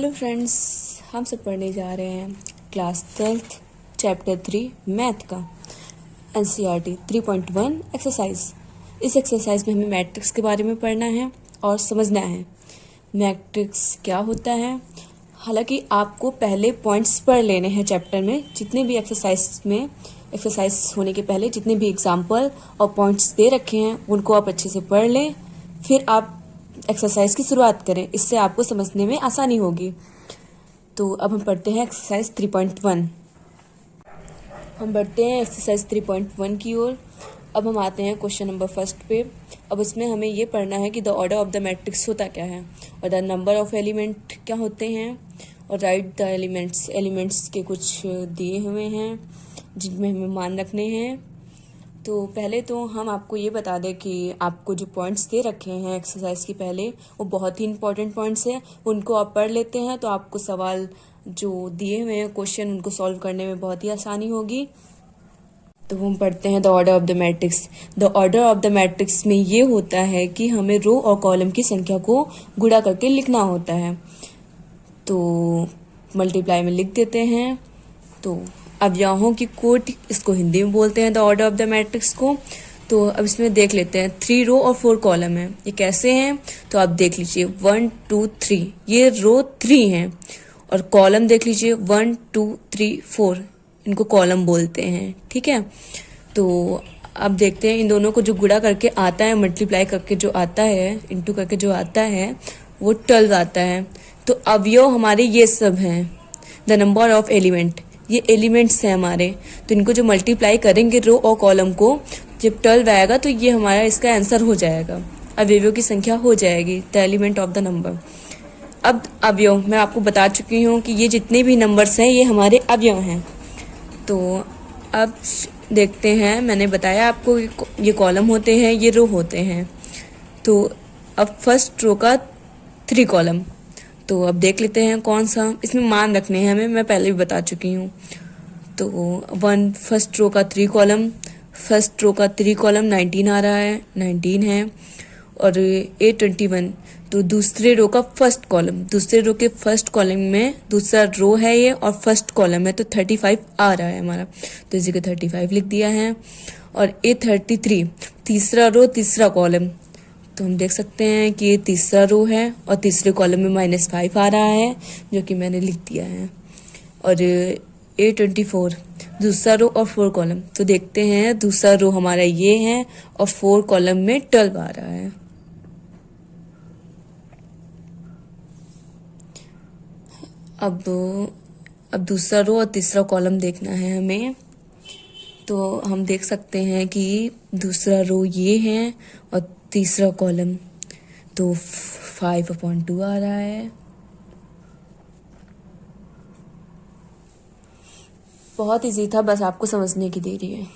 Hello friends, हम सब पढ़ने जा रहे हैं क्लास 12th चैप्टर 3 मैथ का NCERT 3.1 एक्सरसाइज। इस एक्सरसाइज में हमें मैट्रिक्स के बारे में पढ़ना है और समझना है मैट्रिक्स क्या होता है। हालांकि आपको पहले पॉइंट्स पढ़ लेने हैं चैप्टर में, जितने भी एक्सरसाइज होने के पहले जितने भी एग्जाम्पल और पॉइंट्स दे रखे हैं उनको आप अच्छे से पढ़ लें, फिर आप एक्सरसाइज की शुरुआत करें। इससे आपको समझने में आसानी होगी। तो अब हम पढ़ते हैं एक्सरसाइज 3.1। हम बढ़ते हैं एक्सरसाइज 3.1 की ओर। अब हम आते हैं क्वेश्चन नंबर फर्स्ट पे। अब इसमें हमें ये पढ़ना है कि the order of the matrix होता क्या है और द नंबर ऑफ एलिमेंट क्या होते हैं और राइट द एलिमेंट्स के कुछ दिए हुए हैं जिनमें हमें मान रखने हैं। तो पहले तो हम आपको ये बता दें कि आपको जो पॉइंट्स दे रखे हैं एक्सरसाइज के पहले, वो बहुत ही इंपॉर्टेंट पॉइंट्स हैं। उनको आप पढ़ लेते हैं तो आपको सवाल जो दिए हुए हैं क्वेश्चन, उनको सॉल्व करने में बहुत ही आसानी होगी। तो हम पढ़ते हैं the order of the matrix. The order of the matrix में ये होता है कि हमें रो और कॉलम की संख्या को गुणा करके लिखना होता है। तो मल्टीप्लाई में लिख देते हैं। तो अवयवों की कोटि, इसको हिंदी में बोलते हैं the order of the matrix को। तो अब इसमें देख लेते हैं 3 रो और 4 कॉलम है। ये कैसे हैं तो आप देख लीजिए 1 2 3, ये रो 3 हैं और कॉलम देख लीजिए 1 2 3 4, इनको कॉलम बोलते हैं। ठीक है, तो अब देखते हैं इन दोनों को जो गुणा करके आता है, मल्टीप्लाई करके जो आता है, इंटू करके जो आता है, वो 12 आता है। तो अवयव हमारे ये सब हैं। द नंबर ऑफ एलिमेंट, ये एलिमेंट्स हैं हमारे। तो इनको जो मल्टीप्लाई करेंगे रो और कॉलम को, जब 12 आएगा तो ये हमारा इसका आंसर हो जाएगा, अवयवों की संख्या हो जाएगी, the element of the number. अब अवयव मैं आपको बता चुकी हूँ कि ये जितने भी नंबर्स हैं ये हमारे अवयव हैं। तो अब देखते हैं, मैंने बताया आपको ये कॉलम होते हैं, ये रो होते हैं। तो अब फर्स्ट रो का 3 कॉलम, तो अब देख लेते हैं कौन सा। इसमें मान रखने हैं हमें, मैं पहले भी बता चुकी हूँ। तो फर्स्ट रो का 3 कॉलम, फर्स्ट रो का 3 कॉलम 19 आ रहा है, 19 है। और 821, तो दूसरे रो का फर्स्ट कॉलम, दूसरे रो के फर्स्ट कॉलम में दूसरा रो है ये और फर्स्ट कॉलम है, तो 35 आ रहा है हमारा, तो इसी को 35 लिख दिया है। और 833, तीसरा रो तीसरा कॉलम, तो हम देख सकते हैं कि ये तीसरा रो है और तीसरे कॉलम में -5 आ रहा है, जो कि मैंने लिख दिया है। और 824, दूसरा रो और 4 कॉलम, तो देखते हैं दूसरा रो हमारा ये है और 4 कॉलम में 12 आ रहा है। अब दूसरा रो और तीसरा कॉलम देखना है हमें। तो हम देख सकते हैं कि दूसरा रो ये है और तीसरा कॉलम, तो 5/2 आ रहा है। बहुत इजी था, बस आपको समझने की देरी है।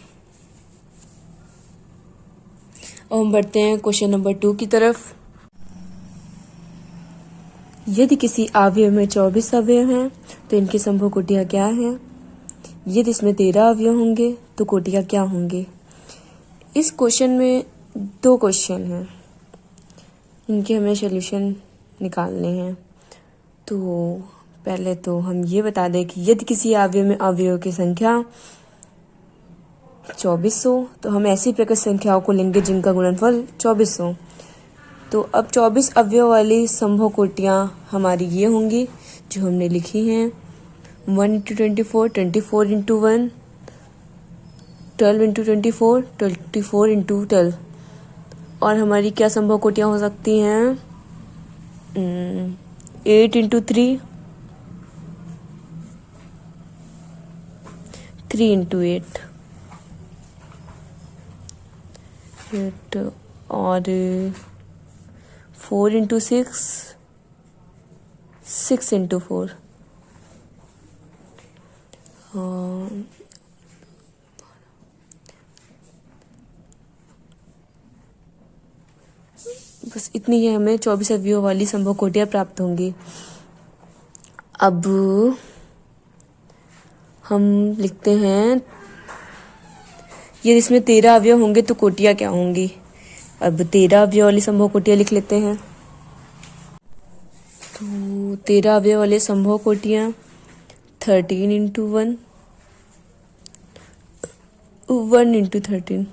और हम बढ़ते हैं क्वेश्चन नंबर 2 की तरफ। यदि किसी अवयव में 24 अवयव हैं तो इनकी संभव कोटियां क्या हैं? यदि इसमें 13 अवयव होंगे तो कोटियां क्या होंगे? इस क्वेश्चन में 2 क्वेश्चन हैं, इनके हमें सॉल्यूशन निकालने हैं। तो पहले तो हम ये बता दें कि यदि किसी अवयव में अवयव की संख्या 24 हो तो हम ऐसी प्रकार संख्याओं को लेंगे जिनका गुणनफल 24 हो। तो अब 24 अवयव वाली संभव कोटियां हमारी ये होंगी जो हमने लिखी हैं, 1 × 24, 24 × 1, 12 × 24, 24 × 12। और हमारी क्या संभव कोटियां हो सकती हैं? 8 × 3, 3 × 8 और 4 × 6, 6 × 4। बस इतनी ही हमें 24 अवयवों वाली संभव कोटियां प्राप्त होंगी। अब हम लिखते हैं, यदि इसमें 13 अवयव होंगे तो कोटियां क्या होंगी? अब 13 अवयव वाली संभव कोटियां लिख लेते हैं। तो 13 अवयव वाले संभव कोटियाँ 13 इंटू 1, 1 इंटू 13।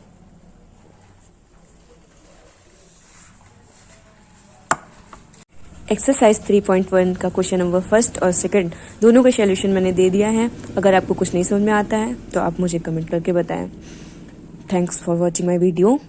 एक्सरसाइज 3.1 का क्वेश्चन नंबर फर्स्ट और सेकंड दोनों का सॉल्यूशन मैंने दे दिया है। अगर आपको कुछ नहीं समझ में आता है तो आप मुझे कमेंट करके बताएं। Thanks for watching my video.